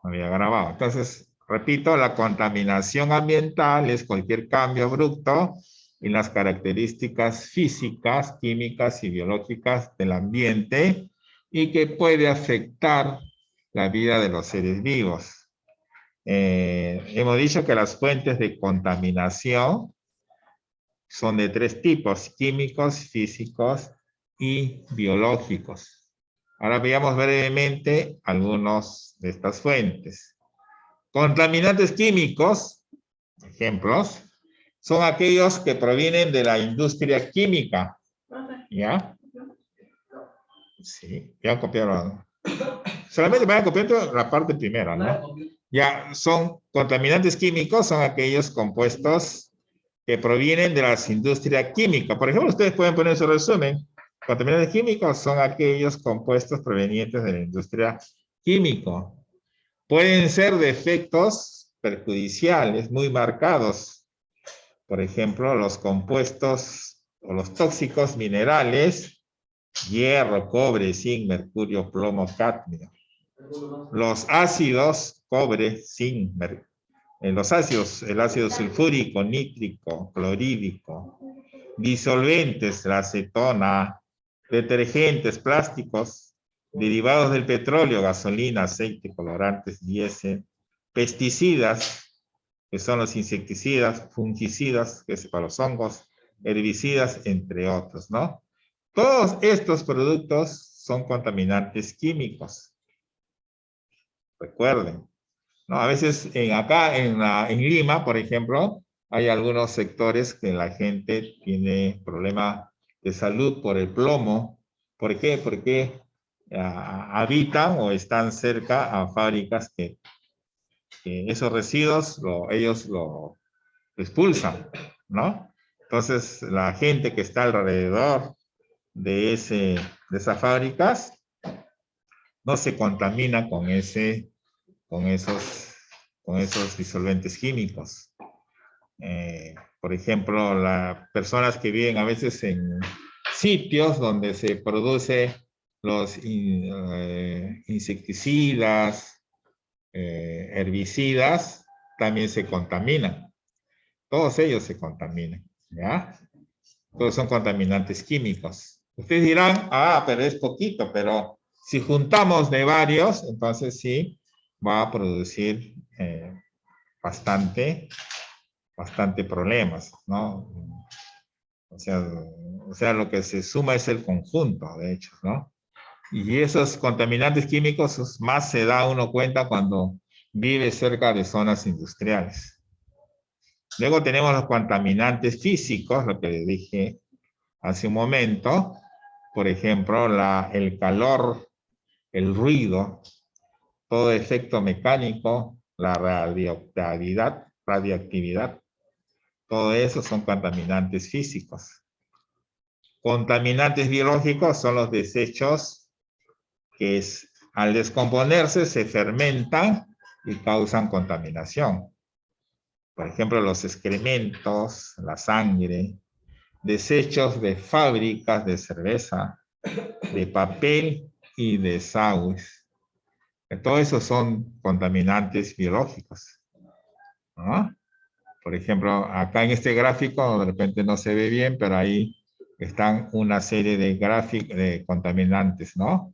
había grabado. Entonces, repito, la contaminación ambiental es cualquier cambio abrupto en las características físicas, químicas y biológicas del ambiente y que puede afectar la vida de los seres vivos. Hemos dicho que las fuentes de contaminación son de tres tipos: químicos, físicos y biológicos. Ahora veamos brevemente algunos de estas fuentes. Contaminantes químicos, ejemplos, son aquellos que provienen de la industria química. ¿Ya? Sí, ya copiaron. Solamente van a copiar la parte primera, ¿no? Ya, son contaminantes químicos, son aquellos compuestos que provienen de las industrias químicas. Por ejemplo, ustedes pueden poner su resumen. Contaminantes químicos son aquellos compuestos provenientes de la industria química. Pueden ser de efectos perjudiciales muy marcados. Por ejemplo, los compuestos o los tóxicos minerales, hierro, cobre, zinc, mercurio, plomo, cadmio. Los ácidos, cobre, zinc, los ácidos, el ácido sulfúrico, nítrico, clorhídrico, disolventes, la acetona, detergentes, plásticos, derivados del petróleo, gasolina, aceite, colorantes, diésel, pesticidas, que son los insecticidas, fungicidas, que es para los hongos, herbicidas, entre otros, ¿no? Todos estos productos son contaminantes químicos. Recuerden, ¿no? A veces acá en Lima, por ejemplo, hay algunos sectores que la gente tiene problema de salud por el plomo. ¿Por qué? Porque habitan o están cerca a fábricas que esos residuos ellos lo expulsan, ¿no? Entonces, la gente que está alrededor de esas fábricas no se contamina con esos disolventes químicos. Por ejemplo, las personas que viven a veces en sitios donde se produce los insecticidas, herbicidas, también se contaminan. Todos ellos se contaminan, ¿ya? Todos son contaminantes químicos. Ustedes dirán, pero es poquito, pero si juntamos de varios, entonces sí va a producir bastante problemas, ¿no? O sea, lo que se suma es el conjunto, de hecho, ¿no? Y esos contaminantes químicos más se da uno cuenta cuando vive cerca de zonas industriales. Luego tenemos los contaminantes físicos, lo que les dije hace un momento. Por ejemplo, el calor, el ruido, todo efecto mecánico, la radioactividad, todo eso son contaminantes físicos. Contaminantes biológicos son los desechos que al descomponerse se fermentan y causan contaminación. Por ejemplo, los excrementos, la sangre, desechos de fábricas de cerveza, de papel y desagües. Todo eso son contaminantes biológicos, ¿no? Por ejemplo, acá en este gráfico, de repente no se ve bien, pero ahí están una serie de contaminantes, ¿no?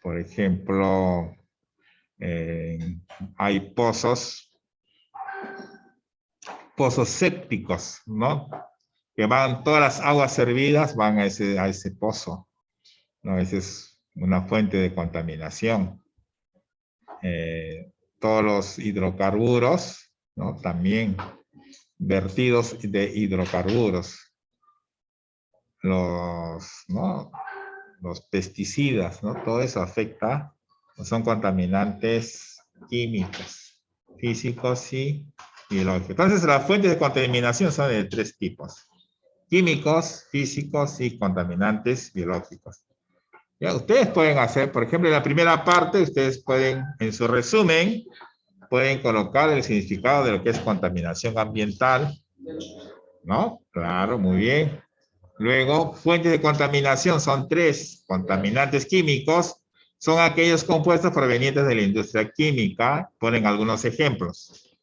Por ejemplo, hay pozos sépticos, ¿no? Que todas las aguas servidas van a ese pozo, ¿no? Esa es una fuente de contaminación. Todos los hidrocarburos, ¿no? También vertidos de hidrocarburos. ¿No? Los pesticidas, ¿no? Todo eso afecta, son contaminantes químicos, físicos y biológicos. Entonces, las fuentes de contaminación son de tres tipos: químicos, físicos y contaminantes biológicos. Ya, ustedes pueden hacer, por ejemplo, en la primera parte, ustedes pueden, en su resumen, pueden colocar el significado de lo que es contaminación ambiental, ¿no? Claro, muy bien. Luego, fuentes de contaminación son tres: contaminantes químicos, son aquellos compuestos provenientes de la industria química. Ponen algunos ejemplos.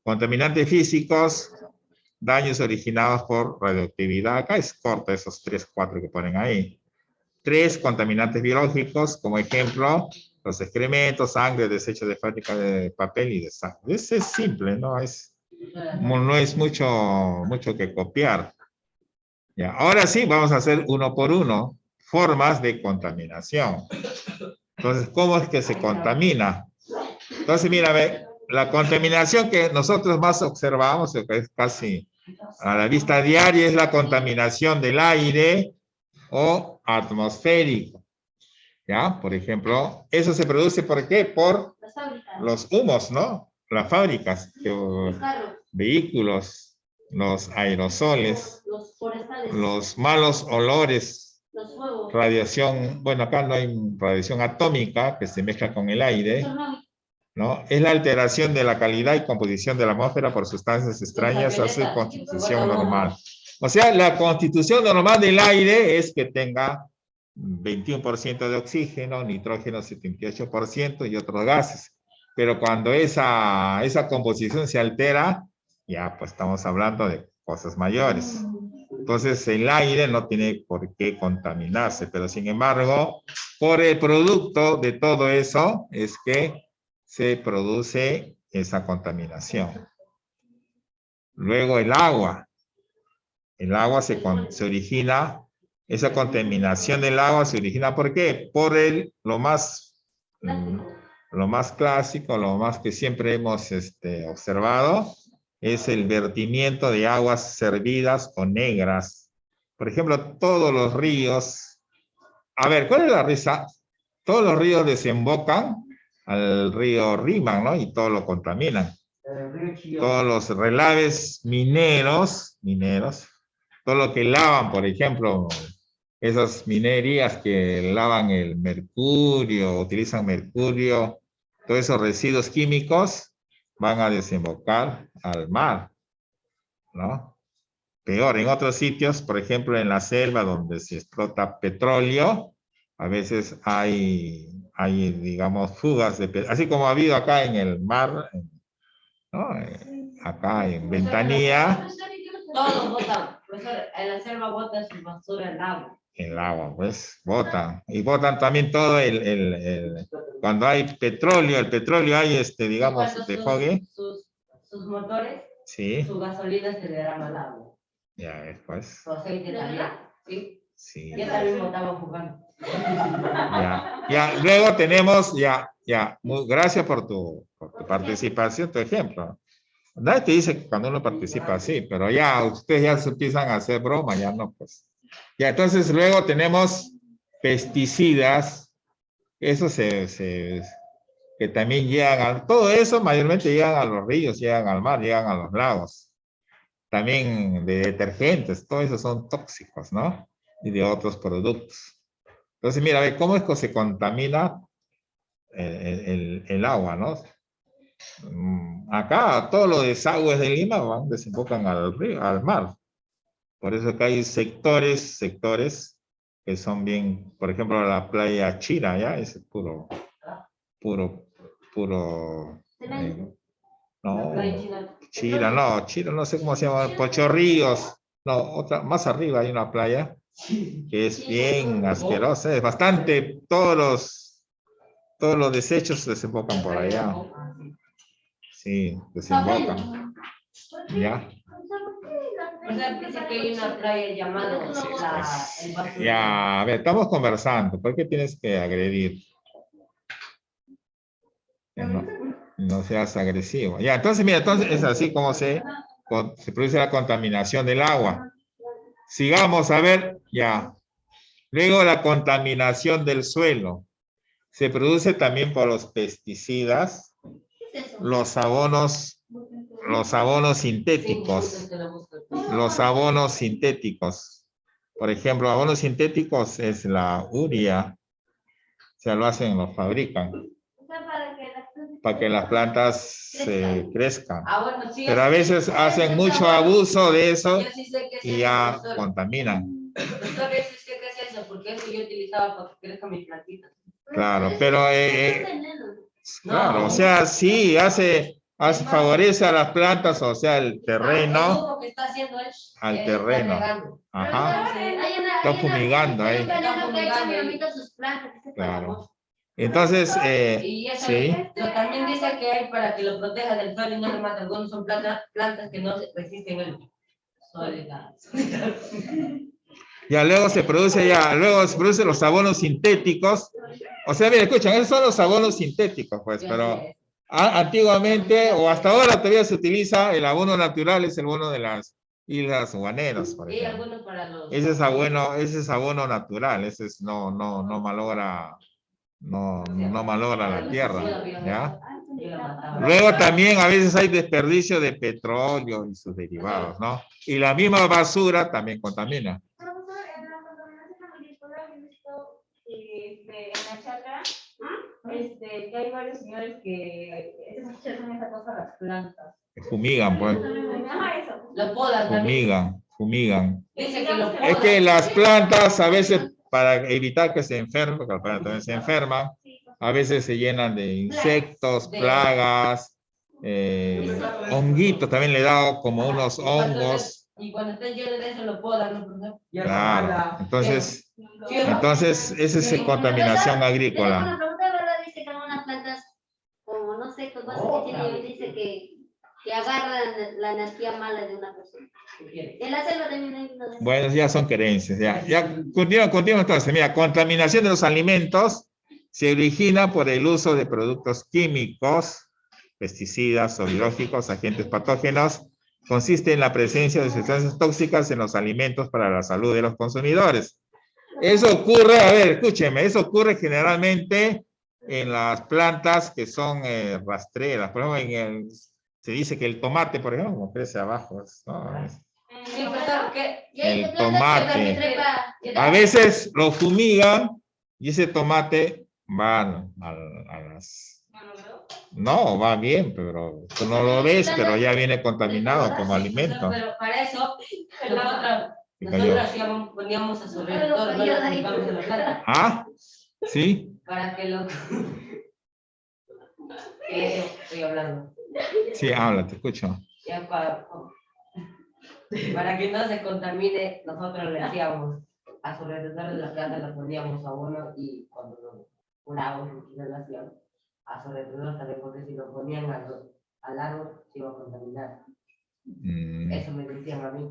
Contaminantes físicos, daños originados por radioactividad. Acá es corto esos 3, 4 que ponen ahí. 3 contaminantes biológicos, como ejemplo, los excrementos, sangre, desechos de fábrica de papel y de sangre. Es simple, no es mucho que copiar. Ya, ahora sí, vamos a hacer uno por uno formas de contaminación. Entonces, ¿cómo es que se contamina? Entonces, mira, ve, la contaminación que nosotros más observamos, que es casi a la vista diaria, es la contaminación del aire o atmosférico. ¿Ya? Por ejemplo, eso se produce ¿por qué? Por los humos, ¿no? Las fábricas, vehículos, los aerosoles, los malos olores, radiación, bueno, acá no hay radiación atómica que se mezcla con el aire, ¿no? Es la alteración de la calidad y composición de la atmósfera por sustancias extrañas a su constitución normal. O sea, la constitución normal del aire es que tenga 21% de oxígeno, nitrógeno 78% y otros gases. Pero cuando esa composición se altera, ya pues estamos hablando de cosas mayores. Entonces el aire no tiene por qué contaminarse, pero sin embargo, por el producto de todo eso es que se produce esa contaminación. Luego el agua. El agua se origina, esa contaminación del agua se origina ¿por qué? Por lo más clásico, lo más que siempre hemos observado, es el vertimiento de aguas servidas o negras. Por ejemplo, todos los ríos, a ver, ¿cuál es la risa? Todos los ríos desembocan al río Rímac, ¿no? Y todo lo contaminan. Todos los relaves mineros, todo lo que lavan, por ejemplo, esas minerías que lavan el mercurio, utilizan mercurio, todos esos residuos químicos van a desembocar al mar, ¿no? Peor, en otros sitios, por ejemplo, en la selva donde se explota petróleo, a veces hay digamos, fugas de petróleo, así como ha habido acá en el mar, ¿no? Acá en Ventanilla. Todos botan, profesor, en la selva botan su basura al agua. El agua, pues, botan. Y botan también todo cuando hay petróleo, el petróleo hay, digamos, de fogue. Sus motores, sí. Su gasolina se derrama al agua. Ya es, pues. Su aceite también, ¿sí? Sí. Yo también botaba jugando. Ya, luego tenemos, gracias por tu participación, tu ejemplo. Nadie te dice que cuando uno participa así, pero ya ustedes ya se empiezan a hacer broma, ya no, pues. Ya, entonces luego tenemos pesticidas, eso que también llegan todo eso mayormente llegan a los ríos, llegan al mar, llegan a los lagos. También de detergentes, todo eso son tóxicos, ¿no? Y de otros productos. Entonces, mira, ve cómo es que se contamina el agua, ¿no? Acá todos los desagües de Lima desembocan al río, al mar. Por eso que hay sectores que son bien, por ejemplo, la playa Chira, ¿ya? Es puro, no, Chira, no sé cómo se llama, Pochorríos, no, otra, más arriba hay una playa que es bien asquerosa, es bastante, todos los desechos desembocan por allá. Sí, desembocan. ¿Ya? O sea, dice que hay una playa llamada el basurero. Ya, a ver, estamos conversando. ¿Por qué tienes que agredir? No seas agresivo. Ya, entonces, mira, entonces es así como se produce la contaminación del agua. Sigamos, a ver, ya. Luego la contaminación del suelo. Se produce también por los pesticidas, los abonos sintéticos. Los abonos sintéticos. Por ejemplo, abonos sintéticos es la urea. O sea, lo hacen, lo fabrican. Para que las plantas se crezcan. Pero a veces hacen mucho abuso de eso y ya contaminan. Profesor, yo sí sé qué es eso, porque eso yo utilizaba para que crezcan mis plantitas. Claro, pero claro, o sea, sí, favorece a las plantas, o sea, el terreno, que está haciendo al terreno. Ajá. Está fumigando ahí. Claro. Entonces, y eso sí. también dice que hay para que lo proteja del sol y no le mate. Algunos son plantas que no resisten el sol. Luego se producen los abonos sintéticos. O sea, mira, escuchan, esos son los abonos sintéticos, pues, pero antiguamente o hasta ahora todavía se utiliza el abono natural, es el abono de las islas guaneras, por ejemplo. Ese es abono natural, ese es no malogra la tierra, ¿ya? Luego también a veces hay desperdicio de petróleo y sus derivados, ¿no? Y la misma basura también contamina. En la chacra, que hay varios señores que echan esa cosa a las plantas. Fumigan, pues. Lo podan también. Fumigan. Dice que lo podan. Es que las plantas a veces, para evitar que se enfermen, porque las plantas también se enferman, a veces se llenan de insectos, plagas, honguitos, también le da como unos hongos. Y cuando estén llenos de eso lo podan, ¿no? Claro, entonces esa es contaminación agrícola. Una pregunta, ¿verdad? Dice que algunas plantas, como no sé, cosas que tiene, dice que agarran la energía mala de una persona. En la selva también hay uno de esos. Bueno, ya son creencias. Ya continúa entonces. Mira, contaminación de los alimentos se origina por el uso de productos químicos, pesticidas o biológicos, agentes patógenos. Consiste en la presencia de sustancias tóxicas en los alimentos para la salud de los consumidores. Eso ocurre, a ver, escúcheme, eso ocurre generalmente en las plantas que son rastreras. Por ejemplo, se dice que el tomate, por ejemplo, como crece abajo, ¿no? El tomate. A veces lo fumigan y ese tomate va a las... No, va bien, pero tú no lo ves, pero ya viene contaminado como alimento. Pero para eso, nosotros poníamos a su alrededor, no la aplicamos en la planta. Ah, sí. Para que lo... estoy hablando. Sí, habla, te escucho. Ya para que no se contamine, nosotros le hacíamos a su alrededor de la planta, le poníamos abono y cuando lo curábamos, lo hacíamos a su alrededor también, porque si lo ponían al árbol se iba a contaminar. Eso me decían a mí.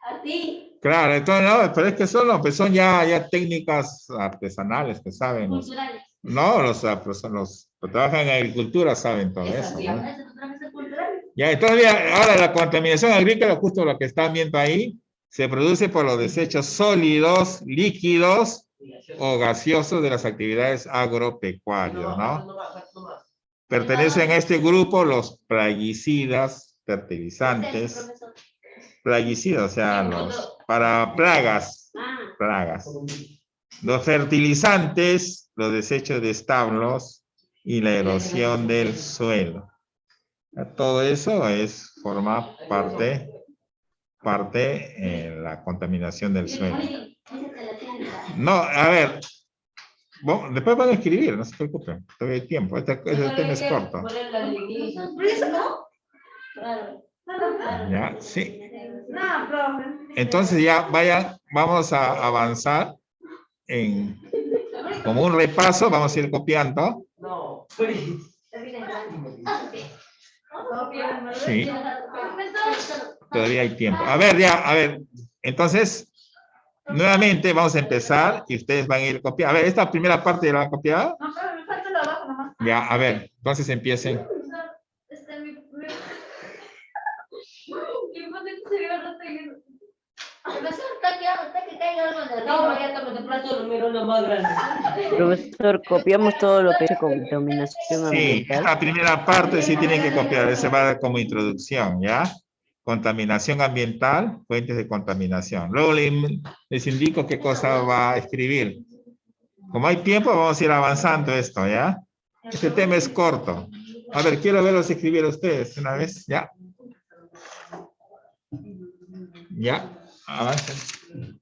¿A ti? Claro, entonces no, pero es que son ya técnicas artesanales que saben. Culturales. No, los que trabajan en agricultura saben todo eso. ¿No? Ya, entonces ahora la contaminación agrícola, justo lo que están viendo ahí, se produce por los desechos sólidos, líquidos o gaseosos de las actividades agropecuarias, ¿no? Pertenecen a este grupo los plaguicidas, fertilizantes, plaguicidas, o sea, para plagas, los fertilizantes, los desechos de establos y la erosión del suelo. Todo eso forma parte en la contaminación del suelo. No, a ver, después van a escribir, no se preocupen, todavía hay tiempo, este tema es corto. Ya, sí. Entonces ya vamos a avanzar en como un repaso, vamos a ir copiando. Sí. Todavía hay tiempo. A ver, entonces, nuevamente vamos a empezar y ustedes van a ir copiando. A ver, esta primera parte ya la van a copiar. No, pero me falta la abajo nomás. Ya, a ver, entonces empiecen. Profesor, copiamos todo lo que es contaminación Sí, ambiental. la primera parte sí tienen que copiar, ese va a dar como introducción, ¿ya? Contaminación ambiental, fuentes de contaminación. Luego les indico qué cosa va a escribir. Como hay tiempo, vamos a ir avanzando esto, ¿ya? Este tema es corto. A ver, quiero verlos escribir a ustedes una vez, ¿ya? Ya, avancen.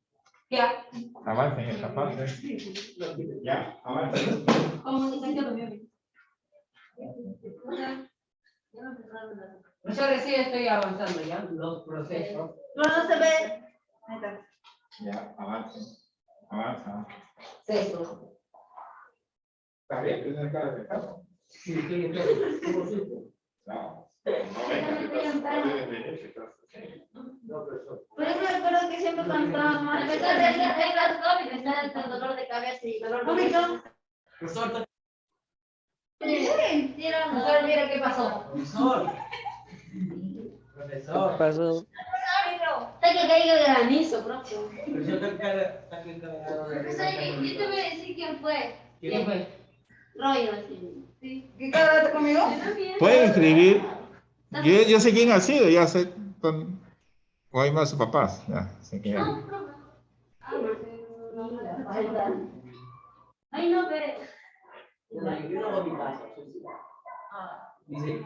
Ya. Avancen esta parte. Ya, avancen. Comunicación también. Yo recién estoy avanzando ya los procesos. No, no se ve. Ahí está. Ya, avancen. Avanza. Sexto. ¿Está bien? ¿Tienes cara de caso? Sí, estoy en No. No venga, no debes venir. Por eso recuerdo que siempre cuando estaba mal. Me está el COVID, me está el dolor de cabeza y dolor de cabeza. Profesor, Profesor, mira qué pasó. ¿Qué Profesor. pasó? Está que caiga granizo próximo. Profesor, está que cargado de Profesor, yo te voy a decir quién fue. ¿Quién fue? Roy, así. Sí. ¿Qué cara conmigo? Yo también. Pueden escribir. Yo sé quién ha sido, ya sé. O hay más sus papás. Ya, sé quién es. No, profe. Ay, no, pero. Yo no hago mi caso. Dice,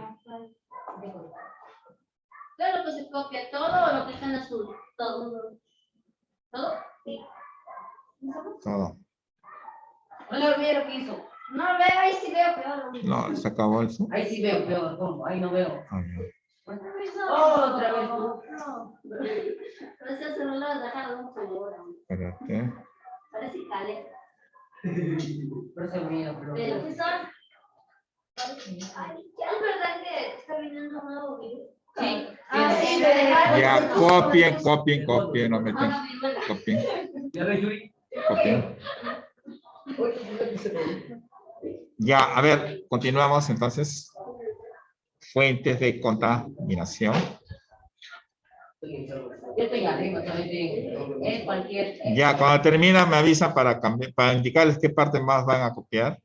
Claro, pues se copia todo lo que está en azul. Todo. ¿Todo? Sí. Todo. hola, mira lo que hizo. No veo, ahí sí veo peor. No, se acabó el Zoom. Ahí sí veo, peor, ¿cómo? Ahí no veo. Ah, ya. Otra vez. No. Pero ese celular dejaron mucho ahora. Espérate. Parece cale. Profesor mío, Pero pero. profesor. Ay, ¿es verdad que está viniendo un nuevo virus? Sí. Sí, me dejaron. Ya, copien, no meten. Copien, ¿Ya ves, Yuri? copien. Ya, a ver, continuamos entonces. Fuentes de contaminación. Yo estoy arriba, también es cualquier. Ya, cuando termina me avisan para cambiar, para indicarles qué parte más van a copiar.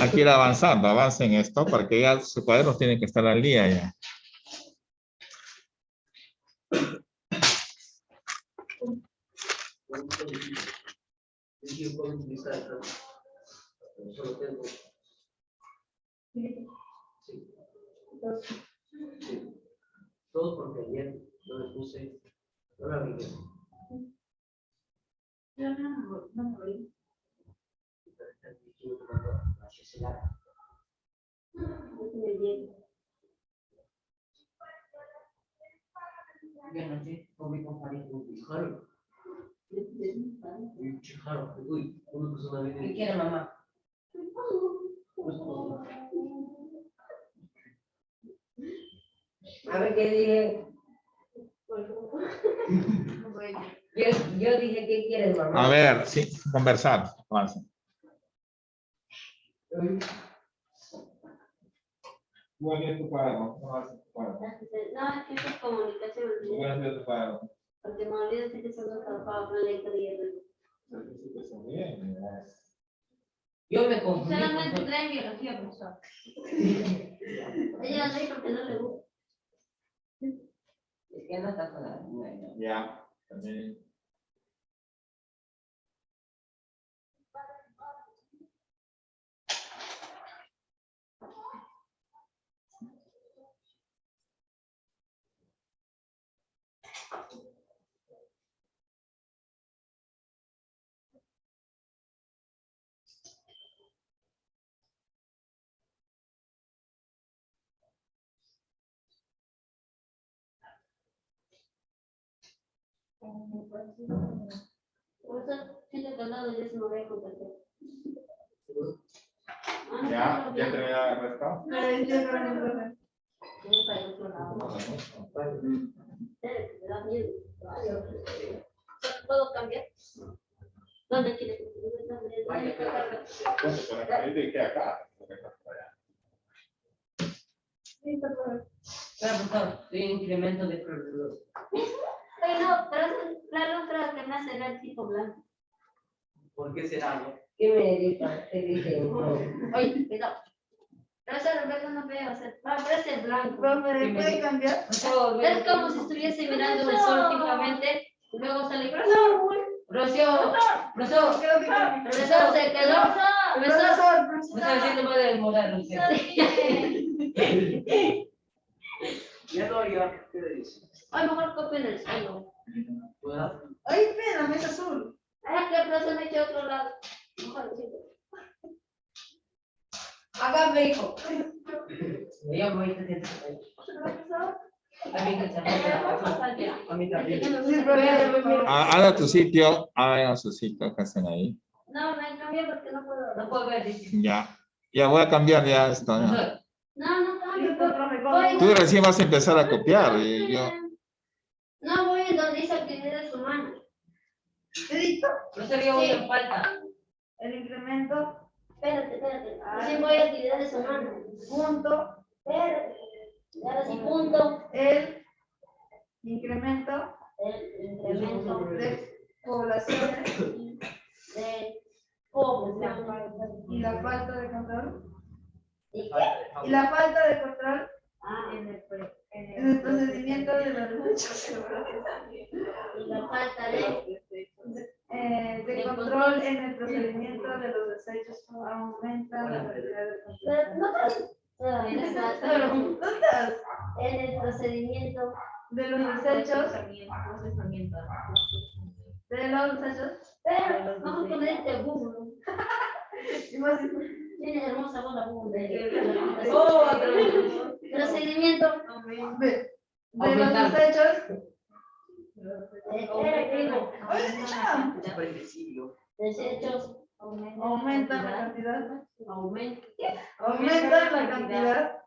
Hay que ir avanzando, avancen esto, porque ya sus cuadernos tienen que estar al día ya. Solo tengo. Todo porque ayer no le puse. No la vi. Yo no me voy. Yo no sé, comí con farina un chijaro. Un chijaro. Uy, una persona viene. ¿Qué quiere mamá? A ver qué dije. Yo dije, ¿qué quieres, mamá? A ver, sí, conversar, avancen. Muy bien tu cuaderno. No, es que eso es comunicación. Tu cuaderno. Porque me olvido que son los trabajos con la letra. Yo me confundí. Solamente trae biología, profesor. Ella no porque no le gusta. Es que no está con la. Ya, también. Profesor, siento que al lado ya se me voy a compartir. Ya terminaron el resto. Para el otro lado. Me da miedo. ¿Puedo cambiar? ¿Dónde quieres que Claro, estoy en incremento de proveedor. no, pero es la letra que me hace ver tipo blanco. ¿Por qué será? ¿Qué me dijo? ¿Qué dice? Oye, cuidado. Pero eso en verdad no veo, o sea, parece blanco. ¿Me puede cambiar? Es como si estuviese mirando el sol fijamente y luego sale profesor. Profesor, Se quedó. Profesor. me está haciendo mal el modelo. Profesor. Ya no, ya, ¿qué le dice? Ay, mejor copio en el suelo. Ahí ven, la mesa azul. Ay, que aplazo me eché a otro lado. Mejor lo siento. Acá me dijo. Ella me dice a mí que se a mí también. Haga tu sitio, haga su sitio, ¿qué hacen ahí? No, me cambié porque no puedo. No puedo ver, dice. Ya voy a cambiar ya esto. ¿no? No, cambio. Voy. Tú recién vas a empezar a copiar y yo. No, voy en donde dice actividades humanas. Edito. No se vio en falta. El incremento, Espérate. Recién voy a actividades humanas. punto, Espérate. Y ahora sí, punto. el incremento El incremento de poblaciones de población. y la falta de control. ¿Y Y la falta de control Ah, en el procedimiento de los derechos y la falta de de control en el procedimiento de los desechos aumenta la cantidad de control. ¿Dónde? en el procedimiento De los desechos, pero vamos a poner este Google. y más Tiene hermosa voz la Google. Oh, Procedimiento. de los desechos, Desechos aumenta la cantidad, aumenta aumenta la cantidad